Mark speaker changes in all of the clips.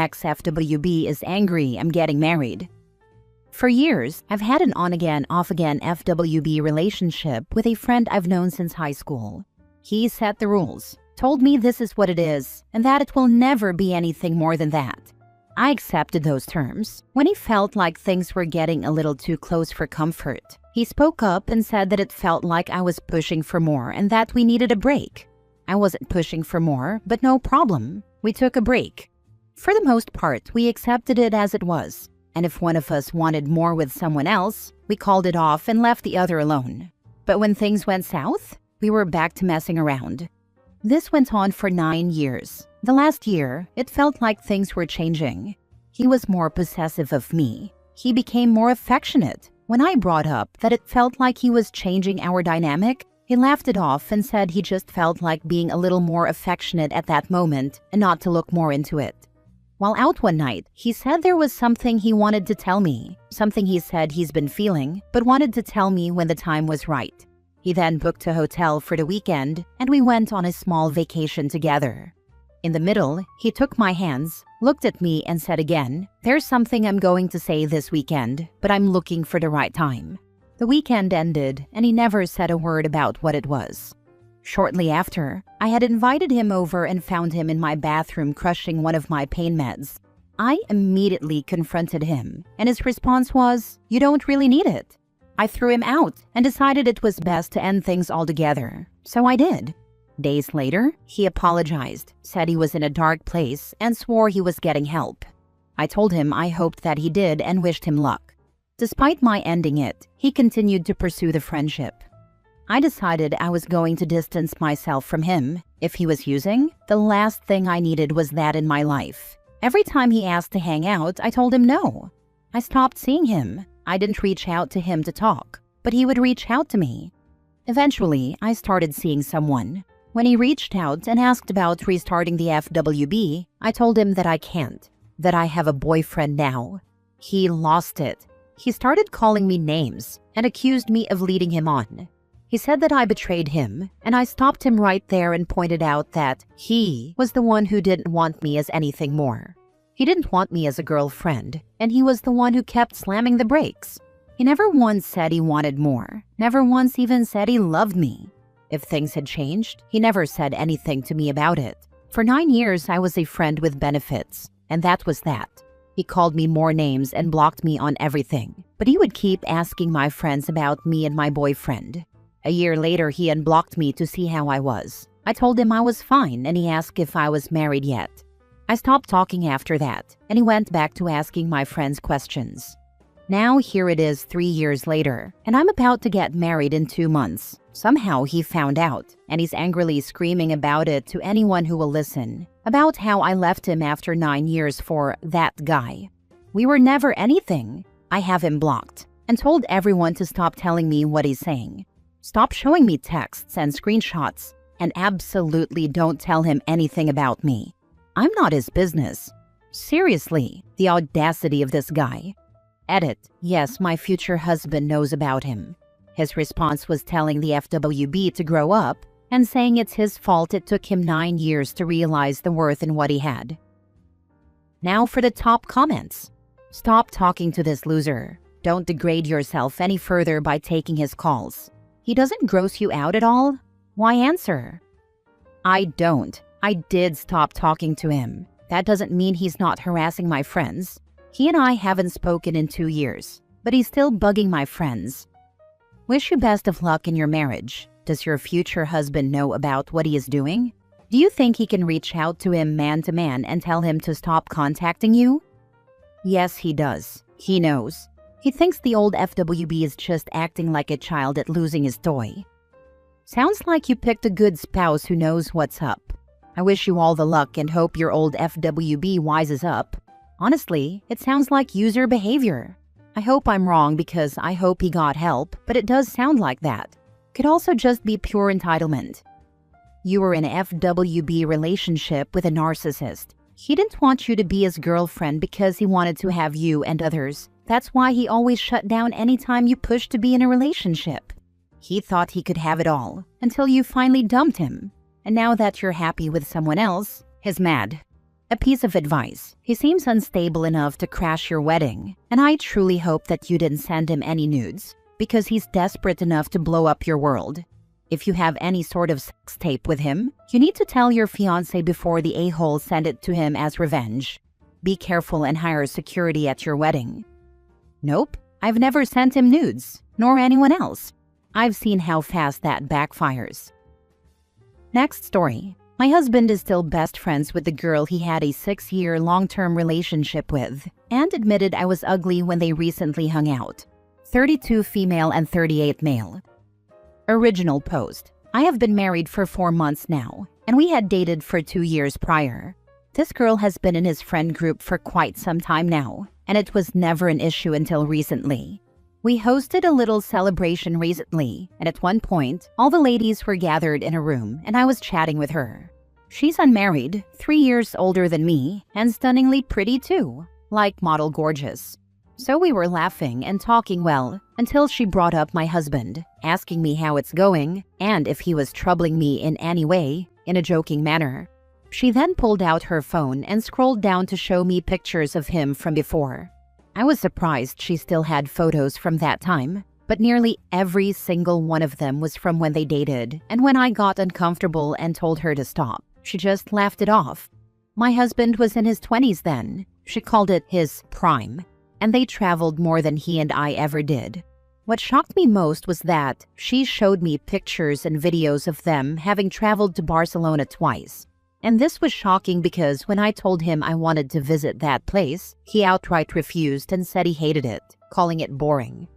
Speaker 1: ex-FWB is angry I'm getting married. For years, I've had an on-again, off-again FWB relationship with a friend I've known since high school. He set the rules, told me this is what it is, and that it will never be anything more than that. I accepted those terms. When he felt like things were getting a little too close for comfort, he spoke up and said that it felt like I was pushing for more and that we needed a break. I wasn't pushing for more, but no problem. We took a break. For the most part, we accepted it as it was. And if one of us wanted more with someone else, we called it off and left the other alone. But when things went south, we were back to messing around. This went on for 9 years. The last year, it felt like things were changing. He was more possessive of me. He became more affectionate. When I brought up that it felt like he was changing our dynamic, he laughed it off and said he just felt like being a little more affectionate at that moment and not to look more into it. While out one night, he said there was something he wanted to tell me, something he said he's been feeling, but wanted to tell me when the time was right. He then booked a hotel for the weekend, and we went on a small vacation together. In the middle, he took my hands, looked at me, and said again, "There's something I'm going to say this weekend, but I'm looking for the right time." The weekend ended, and he never said a word about what it was. Shortly after, I had invited him over and found him in my bathroom crushing one of my pain meds. I immediately confronted him, and his response was, "You don't really need it." I threw him out and decided it was best to end things altogether, so I did. Days later, he apologized, said he was in a dark place, and swore he was getting help. I told him I hoped that he did and wished him luck. Despite my ending it, he continued to pursue the friendship. I decided I was going to distance myself from him. If he was using, the last thing I needed was that in my life. Every time he asked to hang out, I told him no. I stopped seeing him. I didn't reach out to him to talk, but he would reach out to me. Eventually, I started seeing someone. When he reached out and asked about restarting the FWB, I told him that I can't, that I have a boyfriend now. He lost it. He started calling me names and accused me of leading him on. He said that I betrayed him, and I stopped him right there and pointed out that he was the one who didn't want me as anything more. He didn't want me as a girlfriend, and he was the one who kept slamming the brakes. He never once said he wanted more, never once even said he loved me. If things had changed, he never said anything to me about it. For 9 years, I was a friend with benefits, and that was that. He called me more names and blocked me on everything, but he would keep asking my friends about me and my boyfriend. A year later, he unblocked me to see how I was. I told him I was fine, and he asked if I was married yet. I stopped talking after that, and he went back to asking my friends questions. Now here it is 3 years later, and I'm about to get married in 2 months. Somehow he found out, and he's angrily screaming about it to anyone who will listen, about how I left him after 9 years for that guy. We were never anything. I have him blocked, and told everyone to stop telling me what he's saying. Stop showing me texts and screenshots, and absolutely don't tell him anything about me. I'm not his business. Seriously, the audacity of this guy. Edit, yes, my future husband knows about him. His response was telling the FWB to grow up and saying it's his fault it took him 9 years to realize the worth in what he had. Now for the top comments. Stop talking to this loser. Don't degrade yourself any further by taking his calls. He doesn't gross you out at all? Why answer? I don't. I did stop talking to him. That doesn't mean he's not harassing my friends. He and I haven't spoken in 2 years, but he's still bugging my friends. Wish you best of luck in your marriage. Does your future husband know about what he is doing? Do you think he can reach out to him man to man and tell him to stop contacting you? Yes, he does. He knows. He thinks the old FWB is just acting like a child at losing his toy. Sounds like you picked a good spouse who knows what's up. I wish you all the luck and hope your old FWB wises up. Honestly, it sounds like user behavior. I hope I'm wrong because I hope he got help, but it does sound like that. Could also just be pure entitlement. You were in an FWB relationship with a narcissist. He didn't want you to be his girlfriend because he wanted to have you and others. That's why he always shut down anytime you pushed to be in a relationship. He thought he could have it all until you finally dumped him. And now that you're happy with someone else, he's mad. A piece of advice. He seems unstable enough to crash your wedding, and I truly hope that you didn't send him any nudes, because he's desperate enough to blow up your world. If you have any sort of sex tape with him, you need to tell your fiancé before the a-hole send it to him as revenge. Be careful and hire security at your wedding. Nope, I've never sent him nudes, nor anyone else. I've seen how fast that backfires. Next story. My husband is still best friends with the girl he had a 6-year long-term relationship with, and admitted I was ugly when they recently hung out. 32 female and 38 male. Original post. I have been married for 4 months now, and we had dated for 2 years prior. This girl has been in his friend group for quite some time now, and it was never an issue until recently. We hosted a little celebration recently, and at one point, all the ladies were gathered in a room and I was chatting with her. She's unmarried, 3 years older than me, and stunningly pretty too, like model gorgeous. So we were laughing and talking well until she brought up my husband, asking me how it's going and if he was troubling me in any way, in a joking manner. She then pulled out her phone and scrolled down to show me pictures of him from before. I was surprised she still had photos from that time, but nearly every single one of them was from when they dated, and when I got uncomfortable and told her to stop, she just laughed it off. My husband was in his 20s then. She called it his prime, and they traveled more than he and I ever did. What shocked me most was that she showed me pictures and videos of them having traveled to Barcelona twice. And this was shocking because when I told him I wanted to visit that place, he outright refused and said he hated it, calling it boring.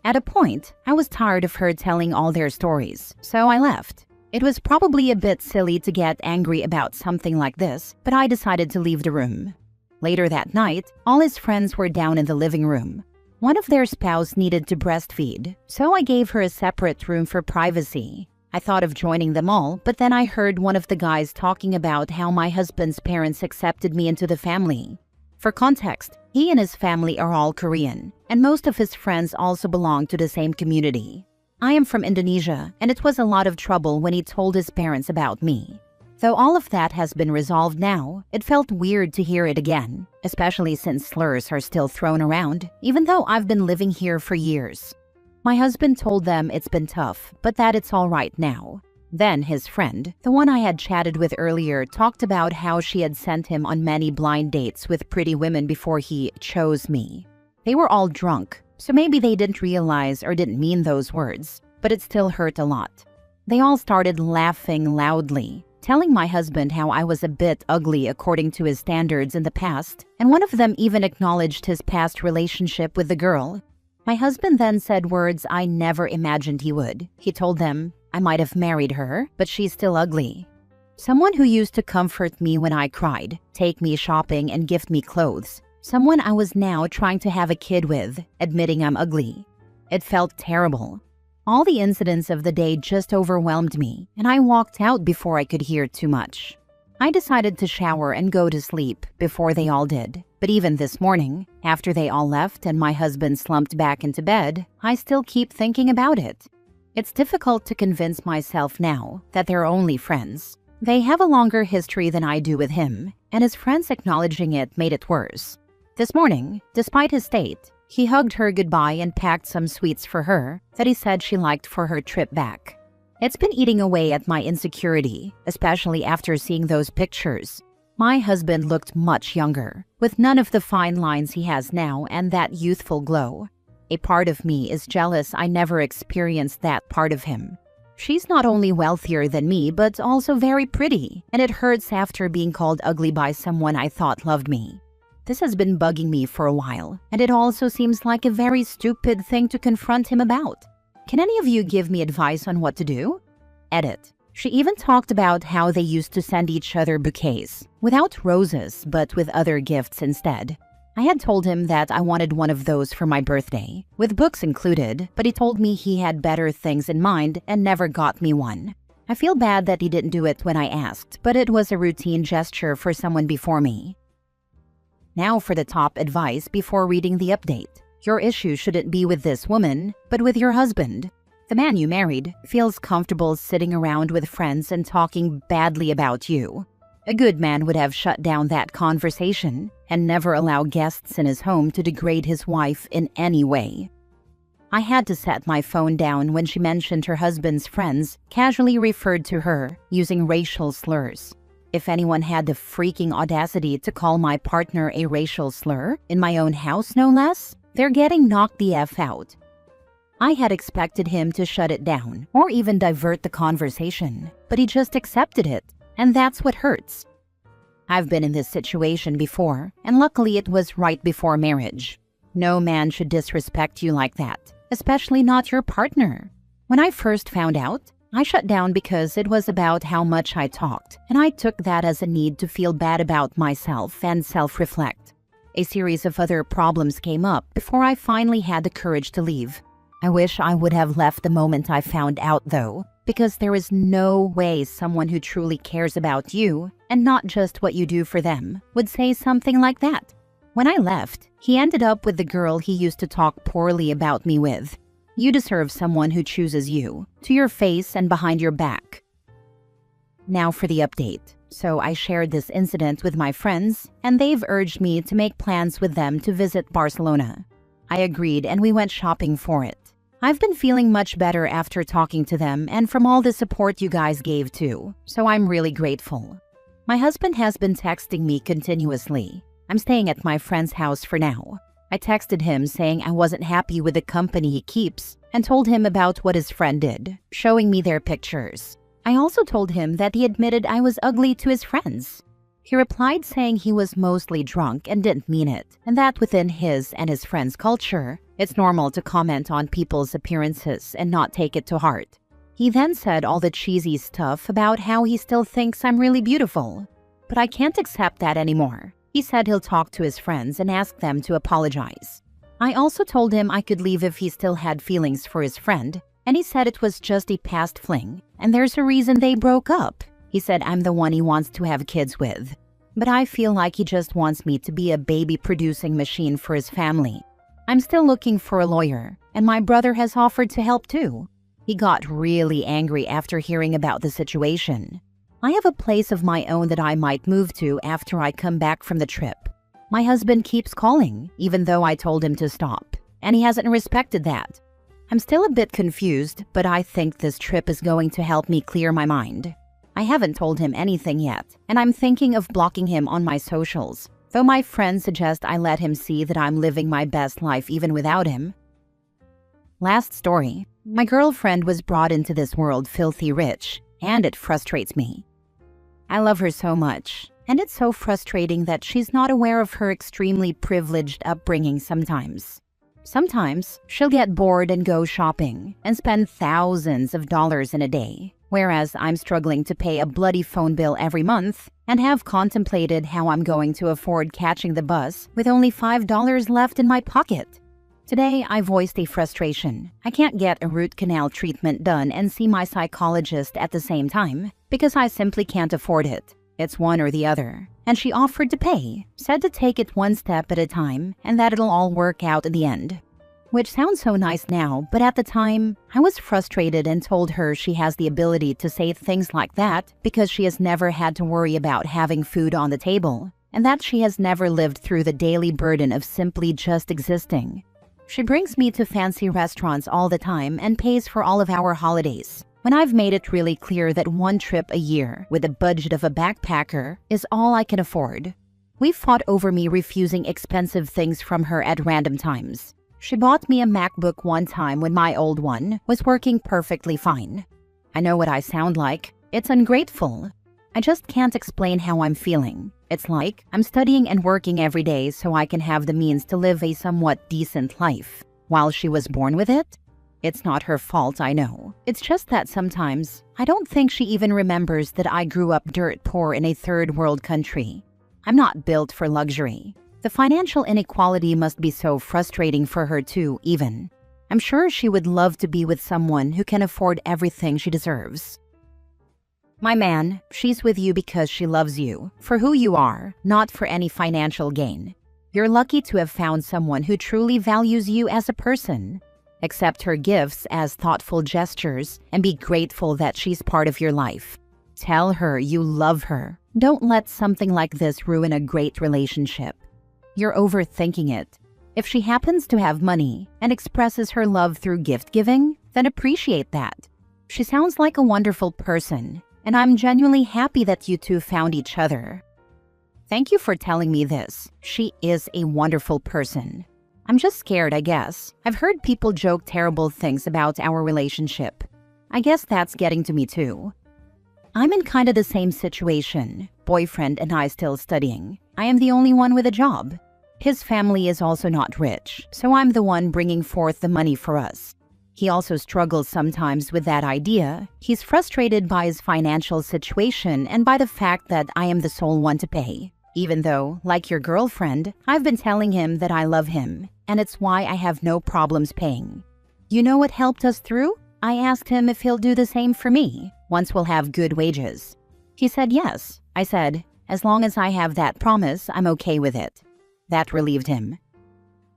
Speaker 1: At a point, I was tired of her telling all their stories, so I left. It was probably a bit silly to get angry about something like this, but I decided to leave the room. Later that night, all his friends were down in the living room. One of their spouse needed to breastfeed, so I gave her a separate room for privacy. I thought of joining them all, but then I heard one of the guys talking about how my husband's parents accepted me into the family. For context, he and his family are all Korean, and most of his friends also belong to the same community. I am from Indonesia, and it was a lot of trouble when he told his parents about me. Though all of that has been resolved now, it felt weird to hear it again, especially since slurs are still thrown around, even though I've been living here for years. My husband told them it's been tough, but that it's all right now. Then his friend, the one I had chatted with earlier, talked about how she had sent him on many blind dates with pretty women before he chose me. They were all drunk, so maybe they didn't realize or didn't mean those words, but it still hurt a lot. They all started laughing loudly, telling my husband how I was a bit ugly according to his standards in the past, and one of them even acknowledged his past relationship with the girl. My husband then said words I never imagined he would. He told them, I might have married her, but she's still ugly. Someone who used to comfort me when I cried, take me shopping and gift me clothes. Someone I was now trying to have a kid with, admitting I'm ugly. It felt terrible. All the incidents of the day just overwhelmed me, and I walked out before I could hear too much. I decided to shower and go to sleep before they all did. But even this morning, after they all left and my husband slumped back into bed, I still keep thinking about it. It's difficult to convince myself now that they're only friends. They have a longer history than I do with him, and his friends acknowledging it made it worse. This morning, despite his state, he hugged her goodbye and packed some sweets for her that he said she liked for her trip back. It's been eating away at my insecurity, especially after seeing those pictures. My husband looked much younger, with none of the fine lines he has now and that youthful glow. A part of me is jealous I never experienced that part of him. She's not only wealthier than me, but also very pretty, and it hurts after being called ugly by someone I thought loved me. This has been bugging me for a while, and it also seems like a very stupid thing to confront him about. Can any of you give me advice on what to do? Edit. She even talked about how they used to send each other bouquets, without roses, but with other gifts instead. I had told him that I wanted one of those for my birthday, with books included, but he told me he had better things in mind and never got me one. I feel bad that he didn't do it when I asked, but it was a routine gesture for someone before me. Now for the top advice before reading the update. Your issue shouldn't be with this woman, but with your husband. The man you married feels comfortable sitting around with friends and talking badly about you. A good man would have shut down that conversation and never allow guests in his home to degrade his wife in any way. I had to set my phone down when she mentioned her husband's friends casually referred to her using racial slurs. If anyone had the freaking audacity to call my partner a racial slur, in my own house no less, they're getting knocked the F out. I had expected him to shut it down or even divert the conversation, but he just accepted it, and that's what hurts. I've been in this situation before, and luckily it was right before marriage. No man should disrespect you like that, especially not your partner. When I first found out, I shut down because it was about how much I talked, and I took that as a need to feel bad about myself and self-reflect. A series of other problems came up before I finally had the courage to leave. I wish I would have left the moment I found out, though, because there is no way someone who truly cares about you, and not just what you do for them, would say something like that. When I left, he ended up with the girl he used to talk poorly about me with. You deserve someone who chooses you, to your face and behind your back. Now for the update. So I shared this incident with my friends, and they've urged me to make plans with them to visit Barcelona. I agreed and we went shopping for it. I've been feeling much better after talking to them and from all the support you guys gave too, so I'm really grateful. My husband has been texting me continuously. I'm staying at my friend's house for now. I texted him saying I wasn't happy with the company he keeps and told him about what his friend did, showing me their pictures. I also told him that he admitted I was ugly to his friends. He replied saying he was mostly drunk and didn't mean it, and that within his and his friends' culture, it's normal to comment on people's appearances and not take it to heart. He then said all the cheesy stuff about how he still thinks I'm really beautiful. But I can't accept that anymore. He said he'll talk to his friends and ask them to apologize. I also told him I could leave if he still had feelings for his friend, and he said it was just a past fling, and there's a reason they broke up. He said I'm the one he wants to have kids with. But I feel like he just wants me to be a baby-producing machine for his family. I'm still looking for a lawyer, and my brother has offered to help too. He got really angry after hearing about the situation. I have a place of my own that I might move to after I come back from the trip. My husband keeps calling, even though I told him to stop, and he hasn't respected that. I'm still a bit confused, but I think this trip is going to help me clear my mind. I haven't told him anything yet, and I'm thinking of blocking him on my socials, though my friends suggest I let him see that I'm living my best life even without him. Last story. My girlfriend was brought into this world filthy rich, and it frustrates me. I love her so much, and it's so frustrating that she's not aware of her extremely privileged upbringing sometimes. Sometimes, she'll get bored and go shopping and spend thousands of dollars in a day, whereas I'm struggling to pay a bloody phone bill every month and have contemplated how I'm going to afford catching the bus with only $5 left in my pocket. Today, I voiced a frustration. I can't get a root canal treatment done and see my psychologist at the same time because I simply can't afford it. It's one or the other. And she offered to pay, said to take it one step at a time and that it'll all work out in the end. Which sounds so nice now, but at the time, I was frustrated and told her she has the ability to say things like that because she has never had to worry about having food on the table, and that she has never lived through the daily burden of simply just existing. She brings me to fancy restaurants all the time and pays for all of our holidays, when I've made it really clear that one trip a year with the budget of a backpacker is all I can afford. We fought over me refusing expensive things from her at random times. She bought me a MacBook one time when my old one was working perfectly fine. I know what I sound like. It's ungrateful. I just can't explain how I'm feeling. It's like I'm studying and working every day so I can have the means to live a somewhat decent life. While she was born with it? It's not her fault, I know. It's just that sometimes I don't think she even remembers that I grew up dirt poor in a third world country. I'm not built for luxury. The financial inequality must be so frustrating for her too, even. I'm sure she would love to be with someone who can afford everything she deserves. My man, she's with you because she loves you, for who you are, not for any financial gain. You're lucky to have found someone who truly values you as a person. Accept her gifts as thoughtful gestures and be grateful that she's part of your life. Tell her you love her. Don't let something like this ruin a great relationship. You're overthinking it. If she happens to have money and expresses her love through gift giving, then appreciate that. She sounds like a wonderful person, and I'm genuinely happy that you two found each other. Thank you for telling me this. She is a wonderful person. I'm just scared, I guess. I've heard people joke terrible things about our relationship. I guess that's getting to me too. I'm in kind of the same situation. Boyfriend and I still studying. I am the only one with a job. His family is also not rich, so I'm the one bringing forth the money for us. He also struggles sometimes with that idea. He's frustrated by his financial situation and by the fact that I am the sole one to pay. Even though, like your girlfriend, I've been telling him that I love him, and it's why I have no problems paying. You know what helped us through? I asked him if he'll do the same for me, once we'll have good wages. He said yes. I said, as long as I have that promise, I'm okay with it. That relieved him.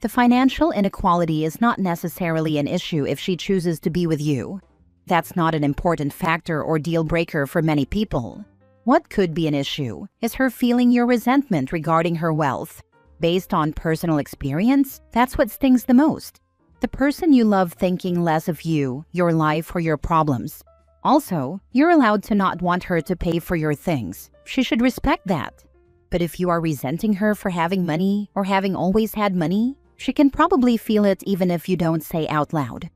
Speaker 1: The financial inequality is not necessarily an issue if she chooses to be with you. That's not an important factor or deal breaker for many people. What could be an issue is her feeling your resentment regarding her wealth. Based on personal experience, that's what stings the most. The person you love thinking less of you, your life, or your problems. Also, you're allowed to not want her to pay for your things. She should respect that. But if you are resenting her for having money or having always had money, she can probably feel it even if you don't say out loud.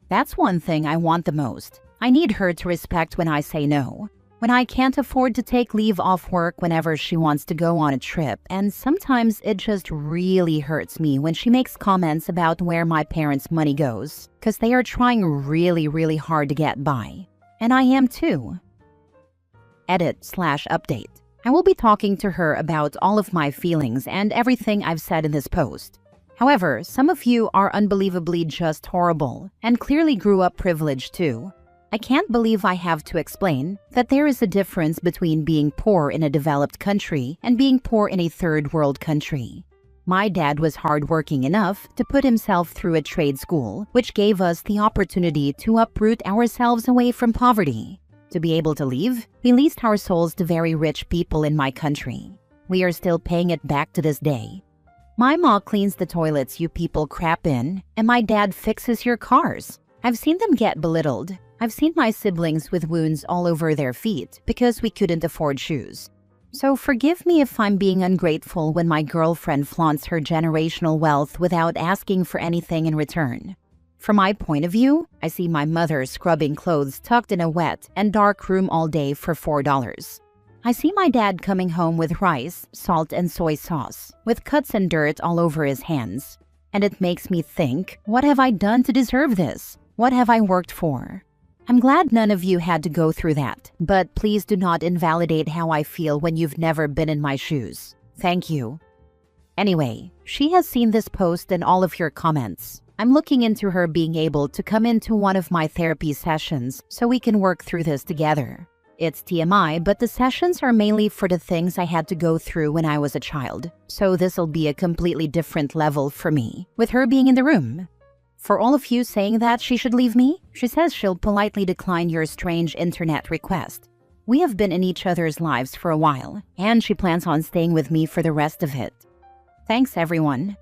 Speaker 1: That's one thing I want the most. I need her to respect when I say no. When I can't afford to take leave off work whenever she wants to go on a trip, and sometimes it just really hurts me when she makes comments about where my parents' money goes, because they are trying really hard to get by. And I am too. Edit/update. I will be talking to her about all of my feelings and everything I've said in this post. However, some of you are unbelievably just horrible and clearly grew up privileged too. I can't believe I have to explain that there is a difference between being poor in a developed country and being poor in a third world country. My dad was hardworking enough to put himself through a trade school, which gave us the opportunity to uproot ourselves away from poverty. To be able to leave, we leased our souls to very rich people in my country. We are still paying it back to this day. My mom cleans the toilets you people crap in, and my dad fixes your cars. I've seen them get belittled. I've seen my siblings with wounds all over their feet because we couldn't afford shoes. So forgive me if I'm being ungrateful when my girlfriend flaunts her generational wealth without asking for anything in return. From my point of view, I see my mother scrubbing clothes tucked in a wet and dark room all day for $4. I see my dad coming home with rice, salt, and soy sauce, with cuts and dirt all over his hands. And it makes me think, what have I done to deserve this? What have I worked for? I'm glad none of you had to go through that, but please do not invalidate how I feel when you've never been in my shoes. Thank you. Anyway, she has seen this post and all of your comments. I'm looking into her being able to come into one of my therapy sessions so we can work through this together. It's TMI, but the sessions are mainly for the things I had to go through when I was a child. So this'll be a completely different level for me, with her being in the room. For all of you saying that she should leave me, she says she'll politely decline your strange internet request. We have been in each other's lives for a while, and she plans on staying with me for the rest of it. Thanks everyone.